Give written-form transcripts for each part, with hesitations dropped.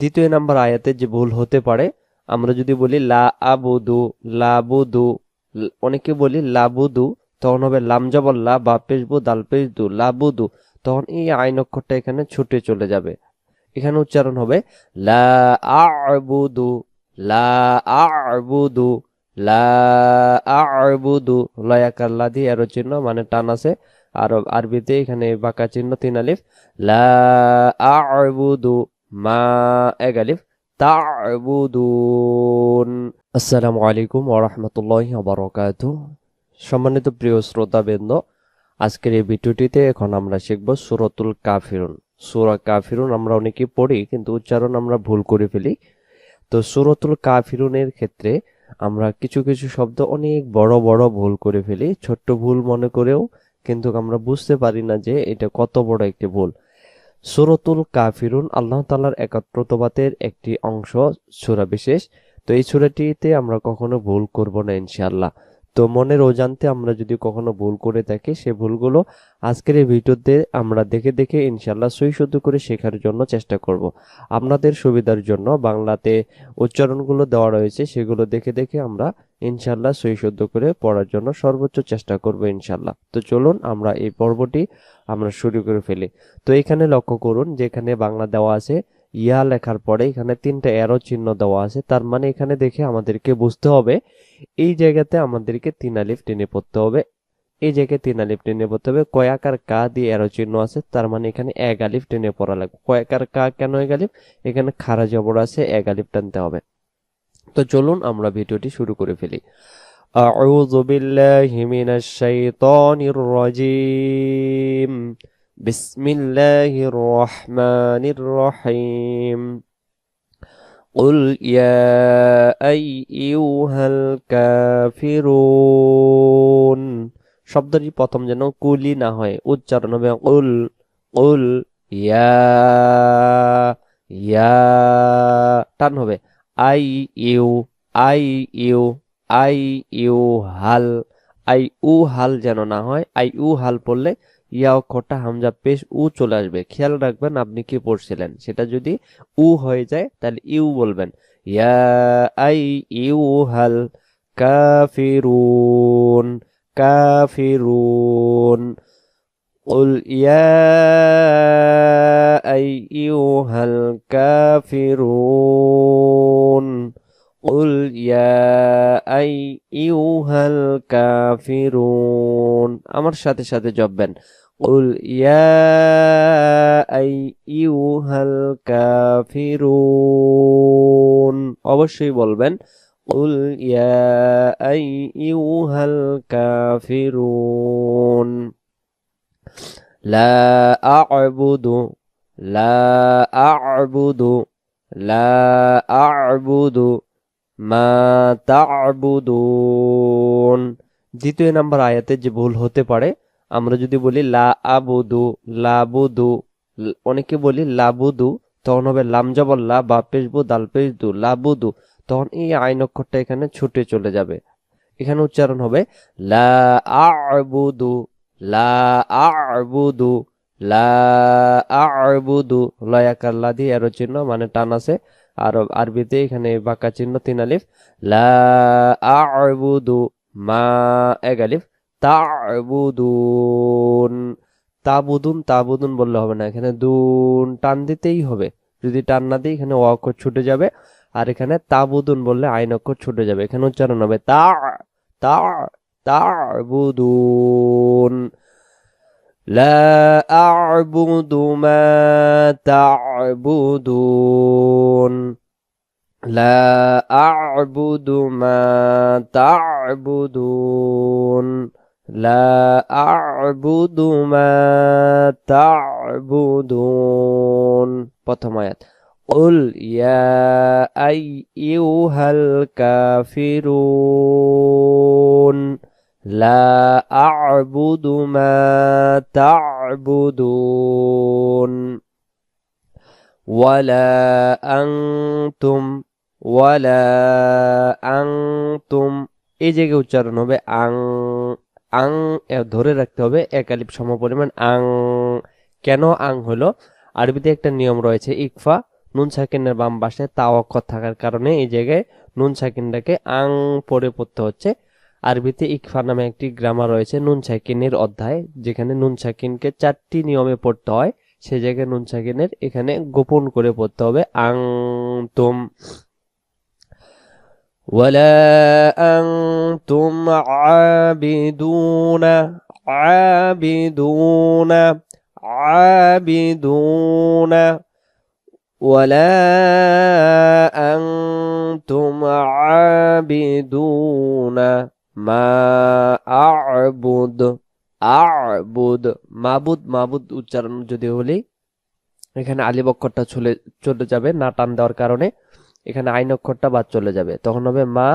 দ্বিতীয় নাম্বার আয়াতে যে ভুল হতে পারে, আমরা যদি বলি লা আবুদু, লাবুদু, অনেকে বলি লাবুদু, তখন হবে লাম জবর লা, বা পেশ বু, দাল পেশ দু, লাবুদু, তখন এই আইন অক্ষরটা এখানে ছুটে চলে যাবে। এখানে উচ্চারণ হবে লা আ'বুদু, লা আ'বুদু, লা আ'বুদু, লয়াকার লা দিয়ে এরো চিহ্ন মানে টান আছে। আর আরবিতে এখানে বাঁকা চিহ্ন 3 আলিফ। লা আ'বুদু মা, এক আলিফ, তা'বুদুন। আসসালামু আলাইকুম ওয়া রাহমাতুল্লাহি ওয়া বারাকাতুহু। সম্মানিত প্রিয় শ্রোতাবৃন্দ, আজকের এই ভিডিওটিতে এখন আমরা শিখব সূরাতুল কাফিরুন। সূরা কাফিরুন আমরা অনেকেই পড়ি কিন্তু উচ্চারণ আমরা ভুল করে ফেলি। তো সূরাতুল কাফিরুনের ক্ষেত্রে আমরা কিছু কিছু শব্দ অনেক বড় বড় ভুল করে ফেলি, ছোট্ট ভুল মনে করেও, কিন্তু আমরা বুঝতে পারি না যে এটা কত বড় একটি ভুল। সূরাতুল কাফিরুন আল্লাহ তাআলার একাত্মতাবাদের একটি অংশ, সূরা বিশেষ। তো এই সূরাটিতে আমরা কখনো ভুল করব না ইনশাআল্লাহ। তো মনের অজান্তে আমরা যদি কখনো ভুল করে থাকি, সে ভুলগুলো আজকের এই ভিডিওতে আমরা দেখে দেখে ইনশাআল্লাহ সহি শুদ্ধ করে শেখার জন্য চেষ্টা করব। আপনাদের সুবিধার জন্য বাংলাতে উচ্চারণগুলো দেওয়া রয়েছে, সেগুলো দেখে দেখে আমরা ইনশাআল্লাহ সহি শুদ্ধ করে পড়ার জন্য সর্বোচ্চ চেষ্টা করব ইনশাআল্লাহ। তো চলুন আমরা এই পর্বটি আমরা শুরু করে ফেলি। তো এখানে লক্ষ্য করুন যে এখানে বাংলা দেওয়া আছে, ইয়া লেখার পরে এখানে 3টা অ্যারো চিহ্ন দেওয়া আছে। তার মানে এখানে দেখে আমাদেরকে বুঝতে হবে এই জায়গাতে আমাদেরকে 3 আলিফ টেনে পড়তে হবে। এই জায়গায় 3 আলিফ টেনে পড়তে হবে। কয়াকার কা দিয়ে অ্যারো চিহ্ন আছে, তার মানে এখানে 1 আলিফ টেনে পড়া লাগবে। কয়াকার কা কেন 1 আলিফ? এখানে খাড়া জবর আছে, 1 আলিফ টানতে হবে। তো চলুন আমরা ভিডিওটি শুরু করে ফেলি। আউযু বিল্লাহি মিনাশ শাইতানির রাজীম। বিসমিল্লাহির রহমানির রহিম। قل يا أيها الكافرون। শব্দটি প্রথম যেন কুলি না হয়, উচ্চারণ হবে কুল, কুল, ইয়া, ইয়া, টান হবে I U, I U, I U হাল। আই উ হাল যেন না হয়। আই উ হাল পড়লে ইয়া অক্ষরটা হামজা পেশ উ চলে আসবে। খেয়াল রাখবেন আপনি কি পড়ছিলেন, সেটা যদি উ হয়ে যায় তাহলে ইউ বলবেন। ইয়া আই ইউ হাল কাফিরুন, কাফিরুন। قل يا أيها الكافرون، قل يا أيها الكافرون। আমার সাথে সাথে জপবেন। قل يا أيها الكافرون। অবশ্যই বলবেন قل يا أيها الكافرون। لا أعبد، لا أعبد، لا أعبد ما تعبدون। দ্বিতীয় নাম্বার আয়াতে যে ভুল হতে পারে, আমরা যদি বলি লা আবুদু, লাবুদু, অনেকে বলি লাবুদু, তখন হবে লাম জবর লা, বা পেশ বু, দাল পেশ দু, লাবুদু, তখন এই আইন অক্ষরটা এখানে ছুটে চলে যাবে। এখানে উচ্চারণ হবে লা আ'বুদু, লা আ'বুদু, লা আ'বুদু, লয়াকার লা দিয়ে এরো চিহ্ন মানে টান আছে। আর আরবিতে এখানে বাঁকা চিহ্ন 3 আলিফ। লা আ'বুদু মা, 1 আলিফ, তা'বুদুন। তাবুদুন, তাবুদুন বললে হবে না, এখানে দুন টান দিতেই হবে। যদি টান না দিই এখানে অ অক্ষর ছুটে যাবে। আর এখানে তাবুদুন বললে আইন অক্ষর ছুটে যাবে। এখানে উচ্চারণ হবে তা, তা, তা'বুদুন। লা আ'বুদু মা তা'বুদুন, লা আ'বুদু মা তা'বুদুন, লা আ'বুদু মা তা'বুদুন। প্রথম আয়াত। قل يا أيها الكافرون لا أعبد ما تعبدون ولا أنتم, ولا أنتم। এই জায়গায় উচ্চারণ হবে আং, আং ধরে রাখতে হবে, 1 আলিফ সমপরিমাণ আং। কেন আং হলো? আরবিতে একটা নিয়ম রয়েছে ইকফা, নুন সাকিনের বাম পাশে তা অক্ষর থাকার কারণে এই জায়গায় নুন সাকিনটাকে আং পড়ে পড়তে হচ্ছে। আরবিতে ইকফা নামে একটি গ্রামার রয়েছে নুন সাকিনের অধ্যায়, যেখানে নুন সাকিনকে 4টি নিয়মে পড়তে হয়। সে জায়গায় নুন সাকিনের এখানে গোপন করে পড়তে হবে আং তুম। ولا أنتم عابدون ولا أنتم عابدون ما أعبد মাবুদ উচ্চারণ যদি হলে এখানে আলিফ অক্ষরটা চলে যাবে না টান দেওয়ার কারণে, এখানে আইন অক্ষরটা বাদ চলে যাবে, তখন হবে মা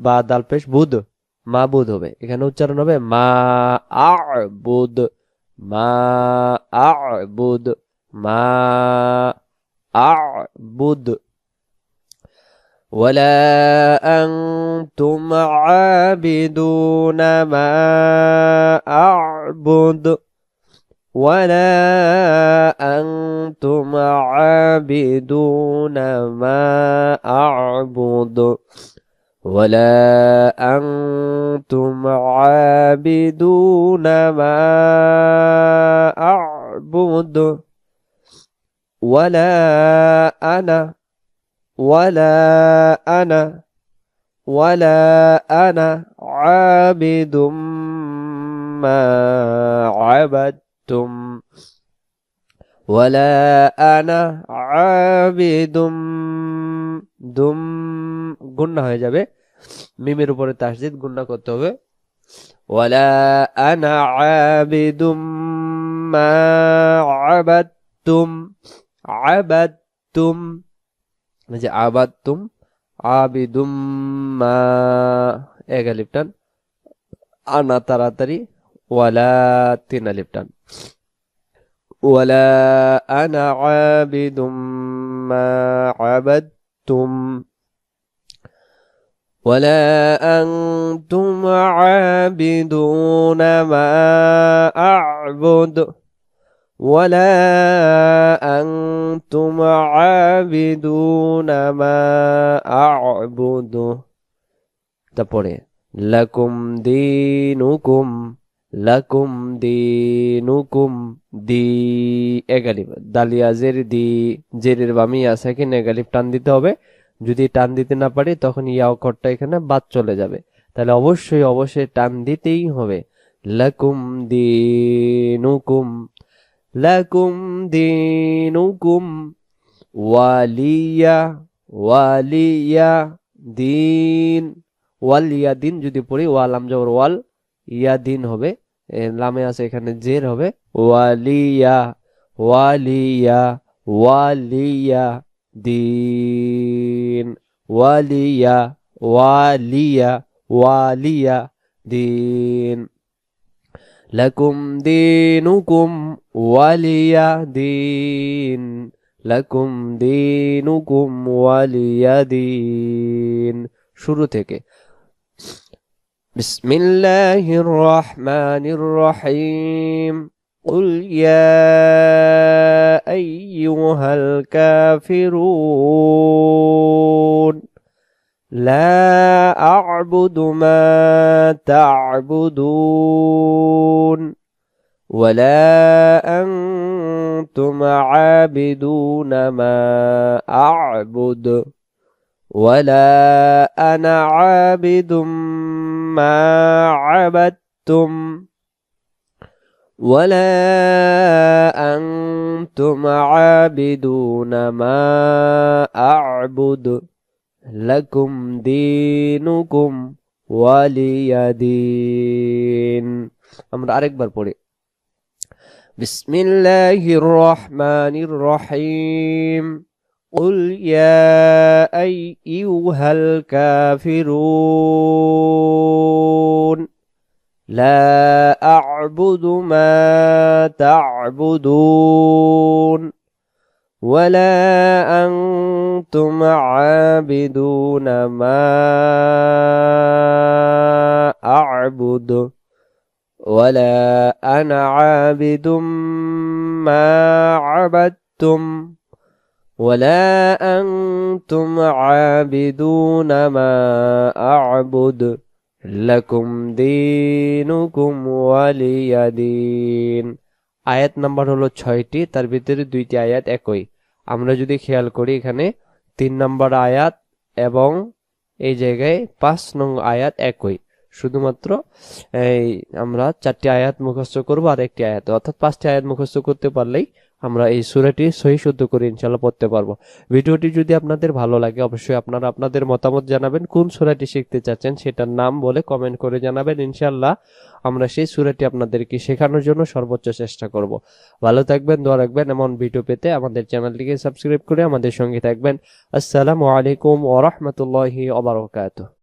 বা দাল পেশ বুদ, মাবুদ হবে। এখানে উচ্চারণ হবে মা আ'বুদ, মা আ'বুদ, মা আ'বুদ। ولا أنتم عابدون ما أعبد ولا أنتم عابدون ما أعبد ولا أنتم عابدون ما أعبد ولا أنا عابد ما عبدتم ولا أنا عابد দুম গুণনা হয়ে যাবে, মিমের উপরে তাসদীদ গুণনা করতে হবে। ওয়ালা আনা আবিদুম মা আবাদতুম যে আবাদতুম, আবিদুম মা এক আলিফ টান, আনা তাড়াতাড়ি, ওয়ালা 3 আলিফ টান। ولا أنا عابد ما عبدتم ولا أنتم عابدون ما أعبد ولا أنتم عابدون ما أعبد। তারপরে লাকুম দিনুকুম দি এগালিফ, দালিয়া জের দি, জেরের বামিয়া সাকিন এগালিফ টান দিতে হবে। যদি টান দিতে না পারি তখন ইয়া অক্ষরটা এখানে বাদ চলে যাবে, তাহলে অবশ্যই টান দিতেই হবে। লাকুম দিনুকুম ওয়ালিয়া দিন, ওয়ালিয়া দিন যদি পড়ি ওয়াল আমজাবর ওয়াল, ইয়া দিন হবে, লামে আছে এখানে জের হবে, ওয়ালিয়া দিন, ওয়ালিয়া দিন। লাকুম দিনুকুম ওয়ালিয়া দিন, লাকুম দিনুকুম ওয়ালিয়া দিন। শুরু থেকে بسم الله الرحمن الرحيم قل يا أيها الكافرون لا أعبد ما تعبدون ولا أنتم عابدون ما أعبد ولا أنا عابد ما عبدتم ولا أنتم عابدون ما أعبد لكم دينكم ولي دين। আমরা আরেকবার পড়ি। بسم الله الرحمن الرحيم قل يا أيها الكافرون لا أعبد ما تعبدون ولا أنتم عابدون ما أعبد ولا أنا عابد ما عبدتم ওয়ালা আনতুম আবিদুনা মা আ'বুদ লাকুম দীনুকুম ওয়ালিয়া দীন। আয়াত নাম্বার হলো 6টি, তার ভিতরে 2টি আয়াত একই। আমরা যদি খেয়াল করি এখানে 3 নম্বর আয়াত এবং এই জায়গায় 5 নং আয়াত একই। শুধুমাত্র এই আমরা 4টি আয়াত মুখস্থ করব আর একটি আয়াত, অর্থাৎ 5টি আয়াত মুখস্থ করতে পারলেই আমরা এই সূরাটি সহি শুদ্ধ করে ইনশাআল্লাহ পড়তে পারবো। ভিডিওটি যদি আপনাদের ভালো লাগে অবশ্যই আপনারা আপনাদের মতামত জানাবেন, কোন সূরাটি শিখতে চাচ্ছেন সেটার নাম বলে কমেন্ট করে জানাবেন। ইনশাআল্লাহ আমরা সেই সূরাটি আপনাদেরকে শেখানোর জন্য সর্বোচ্চ চেষ্টা করব। ভালো থাকবেন, দোয়া রাখবেন। এমন ভিডিও পেতে আমাদের চ্যানেলটিকে সাবস্ক্রাইব করে আমাদের সঙ্গে থাকবেন। আসসালামু আলাইকুম ওয়া রাহমাতুল্লাহি ওয়া বারাকাতুহু।